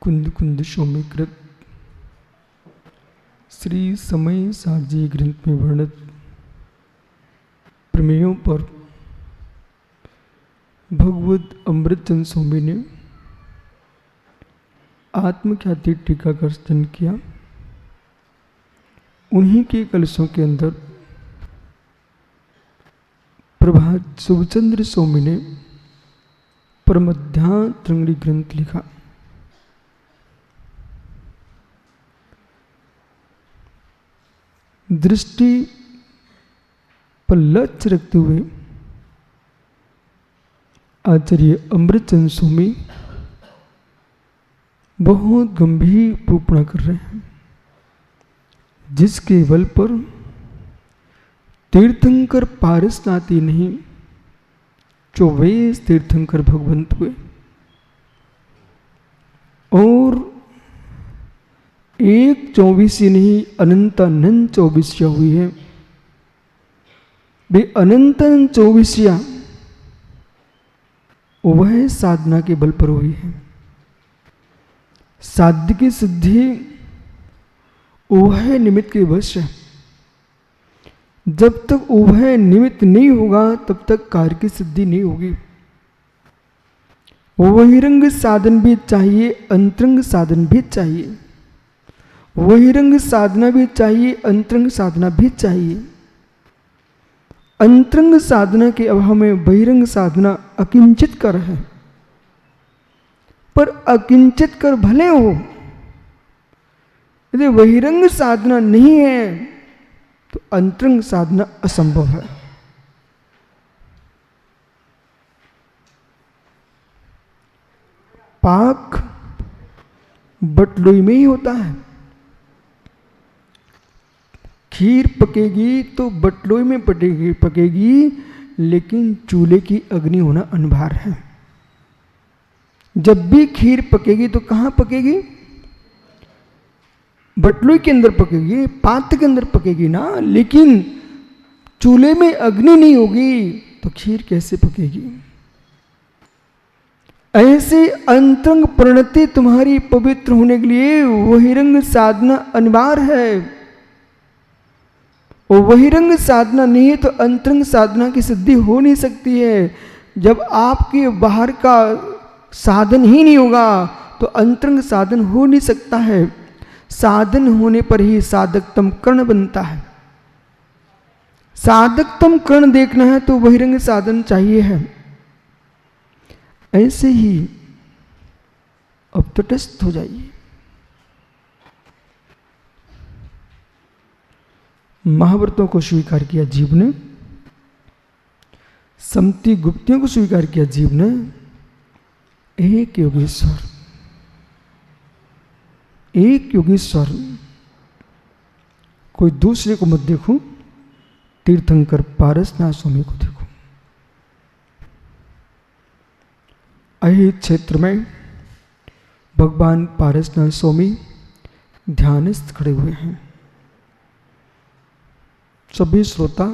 कुंद कुंद सौम्यकृत श्री समय सारजी ग्रंथ में वर्णित प्रमेयों पर भगवत अमृतचंद स्वामी ने आत्मख्याति टीका का रचन किया। उन्हीं के कलशों के अंदर प्रभात शुभचंद्र स्वामी ने परमध्यात्रिंगड़ी ग्रंथ लिखा। दृष्टि पर लक्ष्य रखते हुए आचार्य अमृतचंद स्वामी बहुत गंभीर निरूपण कर रहे हैं, जिसके बल पर तीर्थंकर पारसनाथी नहीं 24 तीर्थंकर भगवंत हुए और एक 24 नहीं अनंत 24 हुई है। वे अनंत 24 वह साधना के बल पर हुई है। साध्य की सिद्धि वह निमित्त के वश है। जब तक वह निमित्त नहीं होगा तब तक कार्य की सिद्धि नहीं होगी। बहिरंग साधन भी चाहिए, अंतरंग साधन भी चाहिए। बहिरंग साधना भी चाहिए, अंतरंग साधना भी चाहिए। अंतरंग साधना के अभाव में बहिरंग साधना अकिंचित कर है, पर अकिंचित कर भले हो, यदि बहिरंग साधना नहीं है तो अंतरंग साधना असंभव है। पाक बटलोई में ही होता है। खीर पकेगी तो बटलोई में पकेगी, लेकिन चूल्हे की अग्नि होना अनिवार्य है। जब भी खीर पकेगी तो कहाँ पकेगी? बटलोई के अंदर पकेगी, पात्र के अंदर पकेगी ना। लेकिन चूल्हे में अग्नि नहीं होगी तो खीर कैसे पकेगी? ऐसे अंतरंग परिणति तुम्हारी पवित्र होने के लिए बहिरंग साधना अनिवार्य है। और बहिरंग साधना नहीं है तो अंतरंग साधना की सिद्धि हो नहीं सकती है। जब आपके बाहर का साधन ही नहीं होगा तो अंतरंग साधन हो नहीं सकता है। साधन होने पर ही साधकतम कर्ण बनता है। साधकतम कर्ण देखना है तो बहिरंग साधन चाहिए है। ऐसे ही अब तटस्थ हो जाइए। महाव्रतों को स्वीकार किया जीव ने, समति गुप्तियों को स्वीकार किया जीव ने। एक योगेश्वर, एक योगेश्वर, कोई दूसरे को मत देखो। तीर्थंकर पारसनाथ स्वामी को देखो। अहित क्षेत्र में भगवान पारसनाथ स्वामी ध्यानस्थ खड़े हुए हैं। सभी श्रोता,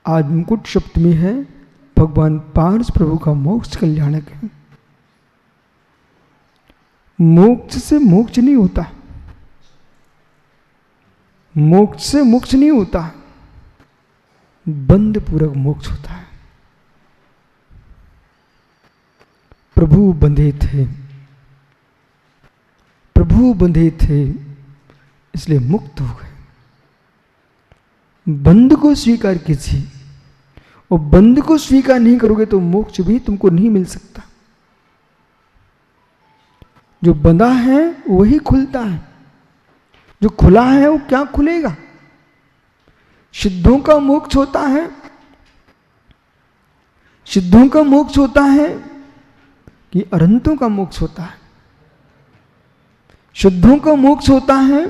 आज मुकुट सप्तमी है। भगवान पारस प्रभु का मोक्ष कल्याणक है। मोक्ष से मोक्ष नहीं होता, मोक्ष से मोक्ष नहीं होता, बंध पूर्वक मोक्ष होता है। प्रभु बंधे थे, प्रभु बंधे थे, इसलिए मुक्त हो गए। बंध को स्वीकार कीजिए, और बंध को स्वीकार नहीं करोगे तो मोक्ष भी तुमको नहीं मिल सकता। जो बंधा है वही खुलता है, जो खुला है वो क्या खुलेगा? सिद्धों का मोक्ष होता है, सिद्धों का मोक्ष होता है कि अरहंतों का मोक्ष होता है? सिद्धों का मोक्ष होता है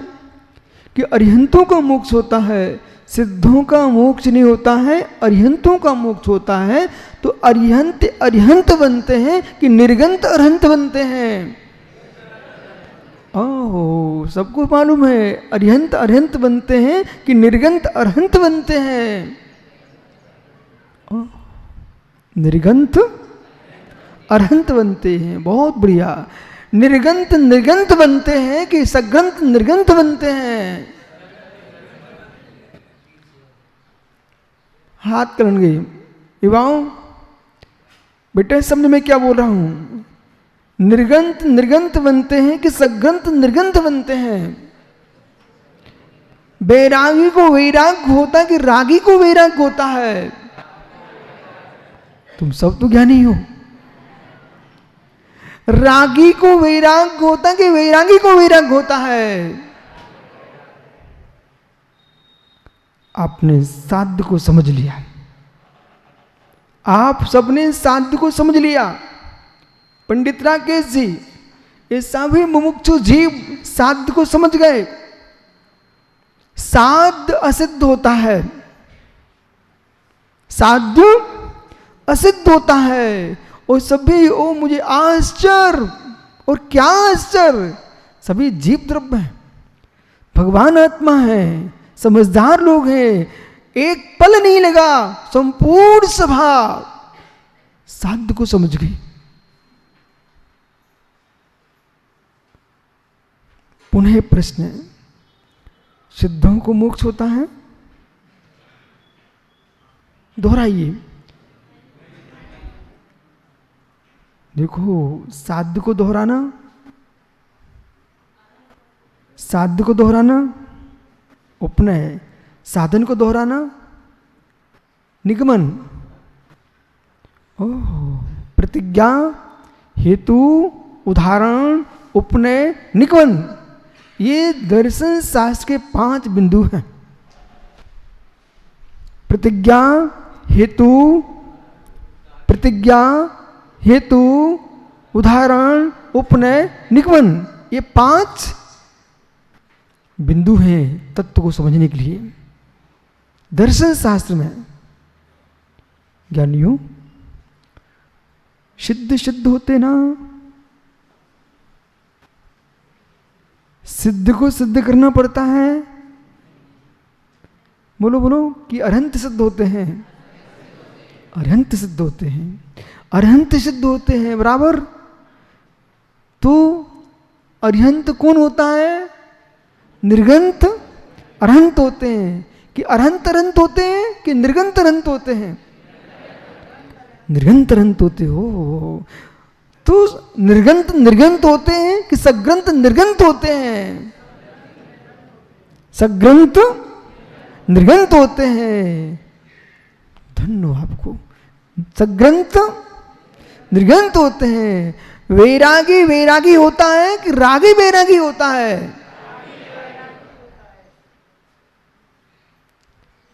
कि अरिहंतों का मोक्ष होता है? सिद्धों का मोक्ष नहीं होता है, अरिहंतों का मोक्ष होता है। तो अरिहंत अरिहंत बनते हैं कि निर्गंत अरहंत बनते हैं? ओहो, सबको मालूम है अरिहंत अरहंत बनते हैं कि निर्गंत अरहंत बनते हैं। निर्गंत अरहंत बनते हैं। बहुत बढ़िया। निर्गंत निर्गंत बनते हैं कि सग्रंथ निर्गंत बनते हैं। हाथ करेंगे युवाओं, बेटा समझ में क्या बोल रहा हूं? निर्गंत निर्गंत बनते हैं कि सग्रंथ निर्गंत बनते हैं। बैरागी को वैराग होता है कि रागी को वैराग होता है? तुम सब तो ज्ञानी हो। रागी को वैराग होता है कि वैरागी को वैराग होता है? आपने साध्य को समझ लिया, आप सबने साध्य को समझ लिया। पंडित राकेश जी, ये सभी मुमुक्षु जीव साध्य को समझ गए। साध्य असिद्ध होता है, साध्य असिद्ध होता है। और सभी ओ मुझे आश्चर्य, और क्या आश्चर्य, सभी जीव द्रव्य हैं, भगवान आत्मा है, समझदार लोग हैं। एक पल नहीं लगा, संपूर्ण सभा साध्य को समझ गई। पुनः प्रश्न है, सिद्धों को मोक्ष होता है? दोहराइए। देखो, साध्य को दोहराना, साध्य को दोहराना उपनय, साधन को दोहराना निगमन। ओह, प्रतिज्ञा, हेतु, उदाहरण, उपनय, निगमन, ये दर्शन शास्त्र के 5 बिंदु हैं। प्रतिज्ञा, हेतु, प्रतिज्ञा, हेतु, उदाहरण, उपनय, निगमन, ये 5 बिंदु हैं तत्व को समझने के लिए। दर्शन शास्त्र में ज्ञानियों सिद्ध सिद्ध होते ना, सिद्ध को सिद्ध करना पड़ता है। बोलो बोलो कि अरहंत सिद्ध होते हैं, अरहंत सिद्ध होते हैं, अरहंत सिद्ध होते हैं बराबर। तो अरहंत कौन होता है? निर्गंत अरहंत होते हैं। कि अरहंत अरहंत होते हैं कि निर्गंत अरहंत होते हैं? निर्गंत अरहंत होते हो। तो निर्गंत निर्गंत होते हैं कि सग्रंथ निर्गंत होते हैं? सग्रंथ निर्गंत होते हैं। धन्य आपको। सग्रंथ निर्गंत होते हैं। वैरागी वैरागी होता है कि रागी वैरागी होता है?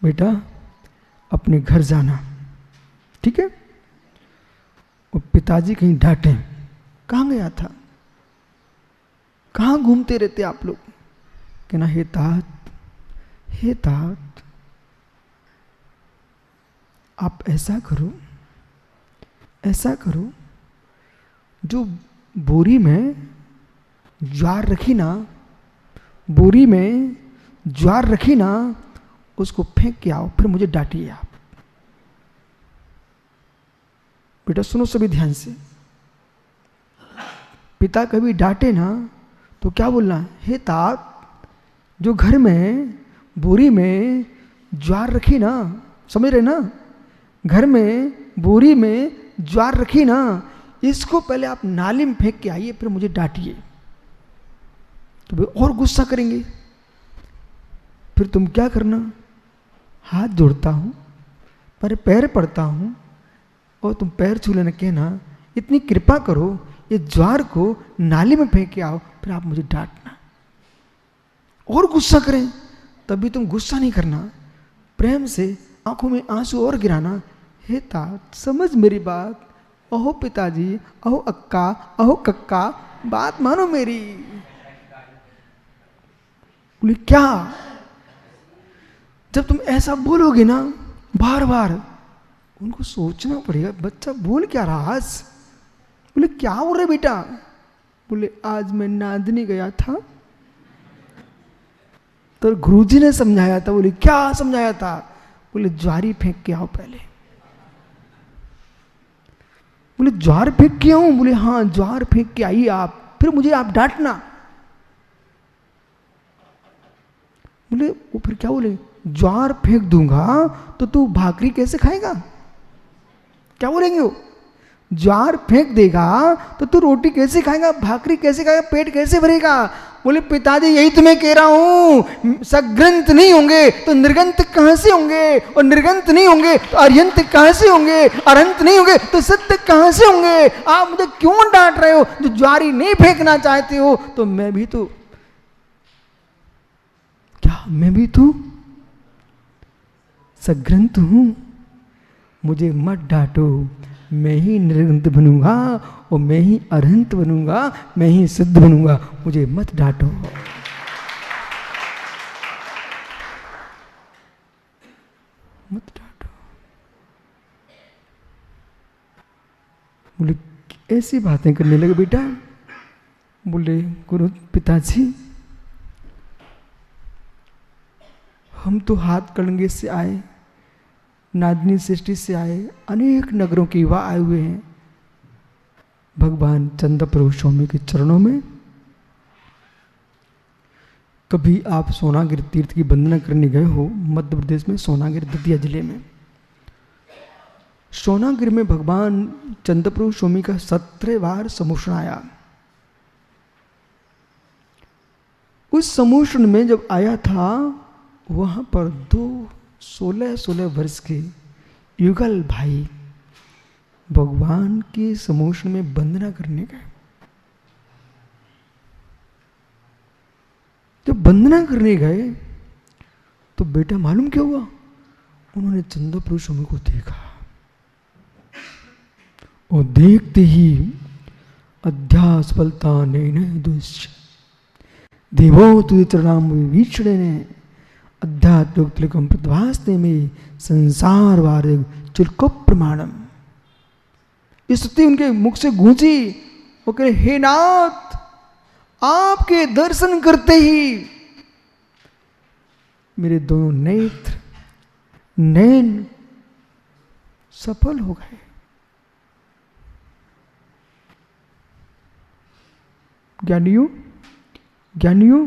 बेटा अपने घर जाना, ठीक है? और पिताजी कहीं डांटे, कहाँ गया था, कहाँ घूमते रहते आप लोग? कहना हे तात, हे तात, आप ऐसा करो, ऐसा करो, जो बोरी में ज्वार रखी ना, बोरी में ज्वार रखी ना, उसको फेंक के आओ, फिर मुझे डांटिए आप। बेटा सुनो सभी ध्यान से, पिता कभी डांटे ना तो क्या बोलना? हे तात, जो घर में बोरी में ज्वार रखी ना, समझ रहे ना, घर में बोरी में ज्वार रखी ना, इसको पहले आप नाली में फेंक के आइए, फिर मुझे डांटिए। तो वे और गुस्सा करेंगे। फिर तुम क्या करना? हाथ जोड़ता हूं, पर पैर पड़ता हूं, और तुम पैर छू लेना, कहना इतनी कृपा करो, ये ज्वार को नाली में फेंक के आओ, फिर आप मुझे डांटना। और गुस्सा करें, तभी तुम गुस्सा नहीं करना, प्रेम से आंखों में आंसू और गिराना। हे तात समझ मेरी बात, अहो पिताजी, अहो अक्का, अहो कक्का, बात मानो मेरी। बोले क्या? जब तुम ऐसा बोलोगे ना बार बार, उनको सोचना पड़ेगा बच्चा बोल क्या रहा आज। बोले क्या हो रहा है बेटा? बोले आज मैं नादनी गया था, तो गुरुजी ने समझाया था। बोले क्या समझाया था? बोले ज्वारी फेंक के आओ पहले। बोले ज्वार फेंक के आऊं? बोले हाँ ज्वार फेंक के आइए आप। फिर मुझे आप डांटना। बोले वो फिर क्या बोले, ज्वार फेंक दूंगा तो तू भाकरी कैसे खाएगा? क्या बोलेंगे वो? ज्वार फेंक देगा तो तू रोटी कैसे खाएगा, भाकरी कैसे खाएगा, पेट कैसे भरेगा? बोले पिताजी यही तो मैं कह रहा हूं, सग्रंथ नहीं होंगे तो निर्गंत कहां से होंगे, और निर्गंत नहीं होंगे तो अर्यंत कहां से होंगे, अरंत नहीं होंगे तो सत्य कहां से होंगे? आप मुझे क्यों डांट रहे हो? जो ज्वारी नहीं फेंकना चाहते हो तो मैं भी तो, क्या मैं भी तो सग्रंथ हूं? मुझे मत डांटो, मैं ही निर्गंत बनूंगा और मैं ही अरहंत बनूंगा, मैं ही सिद्ध बनूंगा, मुझे मत डांटो। मत डांटो। बोले ऐसी बातें करने लगे बेटा। बोले गुरु पिताजी हम तो हाथ कड़ंगे से आए, नादनी सृष्टि से आए, अनेक नगरों के युवा आए हुए हैं भगवान चंद्रप्रभु स्वामी के चरणों में। कभी आप सोनागिर तीर्थ की वंदना करने गए हो? मध्य प्रदेश में सोनागिर दतिया जिले में, सोनागिर में भगवान चंद्रप्रभु स्वामी का 17 बार समूषण आया। उस समूषण में जब आया था वहां पर 16 वर्ष के युगल भाई भगवान के समूषण में वंदना करने गए। जब वंदना करने गए तो बेटा मालूम क्या हुआ? उन्होंने चंद्रप्रभु स्वामी को देखा और देखते ही अध्यासफलता नैन दुष्य देवो तुझे चरणाम वीक्षणे ने अध्यात्म प्रतिभासते में संसार वार्ग चिरको प्रमाणम। इस स्तुति उनके मुख से गूंजी। वो कहे हे नाथ, आपके दर्शन करते ही मेरे दोनों नेत्र नैन सफल हो गए। ज्ञानियों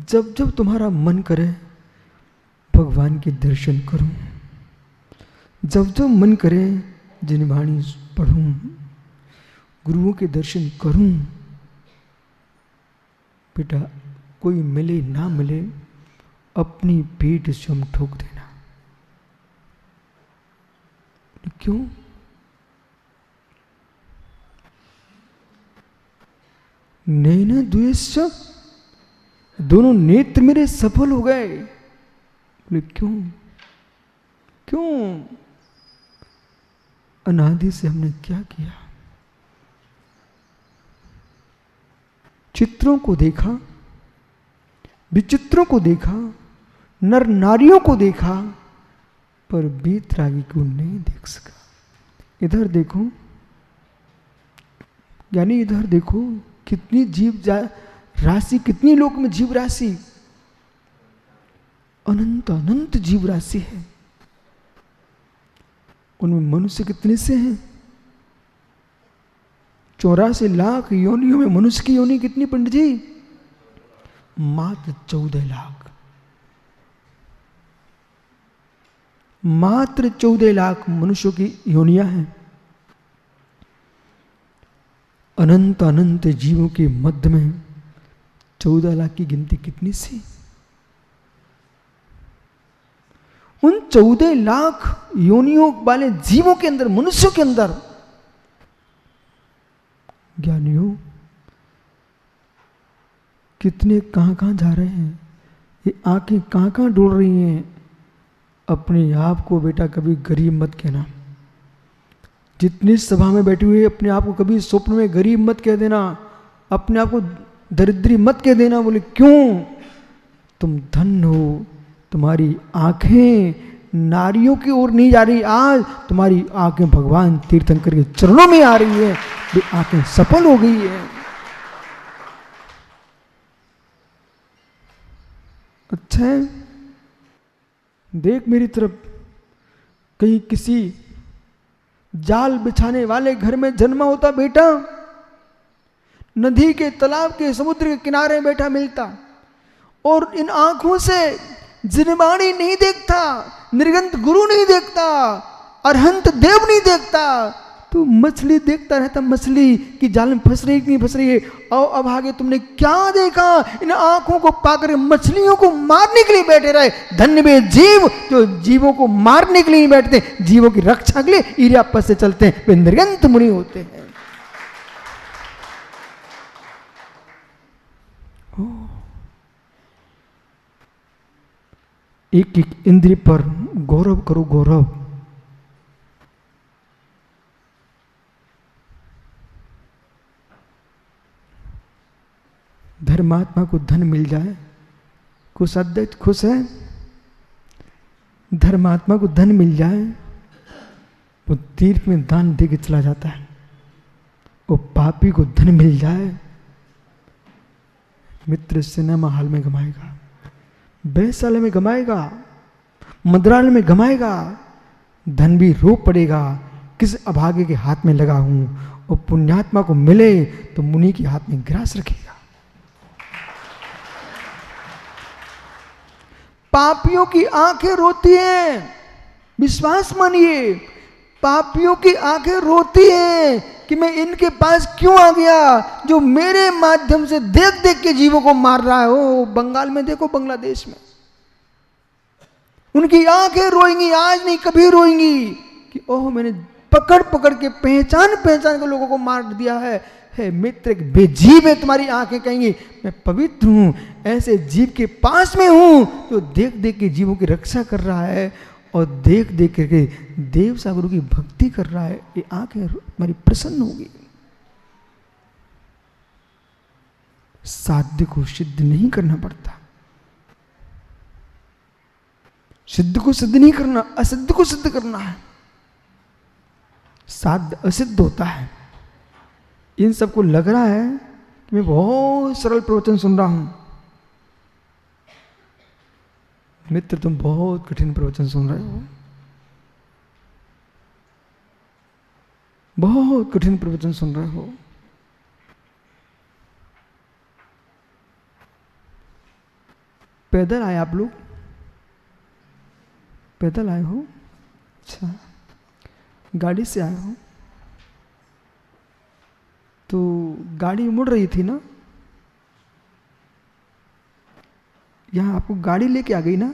जब जब तुम्हारा मन करे भगवान के दर्शन करूं, जब जब मन करे जिनवाणी पढ़ूं, गुरुओं के दर्शन करूं, बेटा कोई मिले ना मिले अपनी पीठ स्वयं ठोक देना। क्यों? नैन द्वेष, दोनों नेत्र मेरे सफल हो गए। बोले क्यों? क्यों? अनादि से हमने क्या किया? चित्रों को देखा, विचित्रों को देखा, नर नारियों को देखा, पर बीतरागी को नहीं देख सका। इधर देखो, यानी इधर देखो कितनी जीव राशि, कितनी लोक में जीव राशि, अनंत अनंत जीव राशि है। उनमें मनुष्य कितने से हैं? 84 लाख योनियों में मनुष्य की योनि कितनी पंडित जी? मात्र 14 लाख। मात्र 14 लाख मनुष्यों की योनियां हैं। अनंत अनंत जीवों के मध्य में 14 लाख की गिनती कितनी सी? उन 14 लाख योनियों वाले जीवों के अंदर, मनुष्यों के अंदर, ज्ञानियों कितने कहां कहां जा रहे हैं? ये आंखें कहां कहां डोल रही हैं? अपने आप को बेटा कभी गरीब मत कहना। जितनी सभा में बैठी हुई है अपने आप को कभी स्वप्न में गरीब मत कह देना, अपने आप को दरिद्री मत कह देना। बोले क्यों? तुम धन हो, तुम्हारी आंखें नारियों की ओर नहीं जा रही, आज तुम्हारी आंखें भगवान तीर्थंकर के चरणों में आ रही है, ये आंखें सफल हो गई है। अच्छा है, देख मेरी तरफ, कहीं किसी जाल बिछाने वाले घर में जन्मा होता बेटा नदी के, तालाब के, समुद्र के किनारे बैठा मिलता, और इन आंखों से जिनवाणी नहीं देखता, निर्गंत गुरु नहीं देखता, अरहंत देव नहीं देखता, तो मछली देखता रहता, मछली की जाल में फंस रही कि नहीं फंस रही है। और अब आगे तुमने क्या देखा? इन आंखों को पाकर मछलियों को मारने के लिए बैठे रहे। धन्य वे जीव जो जीवों को मारने के लिए नहीं बैठते, जीवों की रक्षा के लिए इरियापस से चलते हैं, वे निर्गंत मुनि होते हैं। एक एक इंद्रिय पर गौरव करो, गौरव। धर्मात्मा को धन मिल जाए, कुछ अध्यक्ष खुश है। धर्मात्मा को धन मिल जाए, वो तीर्थ में दान दे के चला जाता है। वो पापी को धन मिल जाए, मित्र सिनेमा हॉल में गमाएगा, बैसाले में गमाएगा, मद्राल में गमाएगा, धन भी रो पड़ेगा, किस अभागे के हाथ में लगा हूं। और पुण्यात्मा को मिले तो मुनि के हाथ में ग्रास रखेगा। पापियों की आंखें रोती हैं, विश्वास मानिए, पापियों की आंखें रोती हैं कि मैं इनके पास क्यों आ गया, जो मेरे माध्यम से देख देख के जीवों को मार रहा है। ओ बंगाल में देखो, बांग्लादेश में उनकी आंखें रोएंगी, आज नहीं कभी रोएंगी कि ओह मैंने पकड़ पकड़ के पहचान पहचान के लोगों को मार दिया है। हे मित्र, बेजीव है तुम्हारी आंखें, कहेंगी मैं पवित्र हूं, ऐसे जीव के पास में हूं जो देख देख के जीवों की रक्षा कर रहा है और देख देख के देव सागरों की भक्ति कर रहा है। ये आंखें तुम्हारी प्रसन्न होगी। साध्य को सिद्ध नहीं करना पड़ता, सिद्ध को सिद्ध नहीं करना, असिद्ध को सिद्ध करना है। साध्य असिद्ध होता है। इन सबको लग रहा है कि मैं बहुत सरल प्रवचन सुन रहा हूं। मित्र, तुम बहुत कठिन प्रवचन सुन रहे हो, बहुत कठिन प्रवचन सुन रहे हो। पैदल आए आप लोग? पैदल आए हो? अच्छा, गाड़ी से आए हो? तो गाड़ी मुड़ रही थी ना, यहां आपको गाड़ी लेके आ गई ना?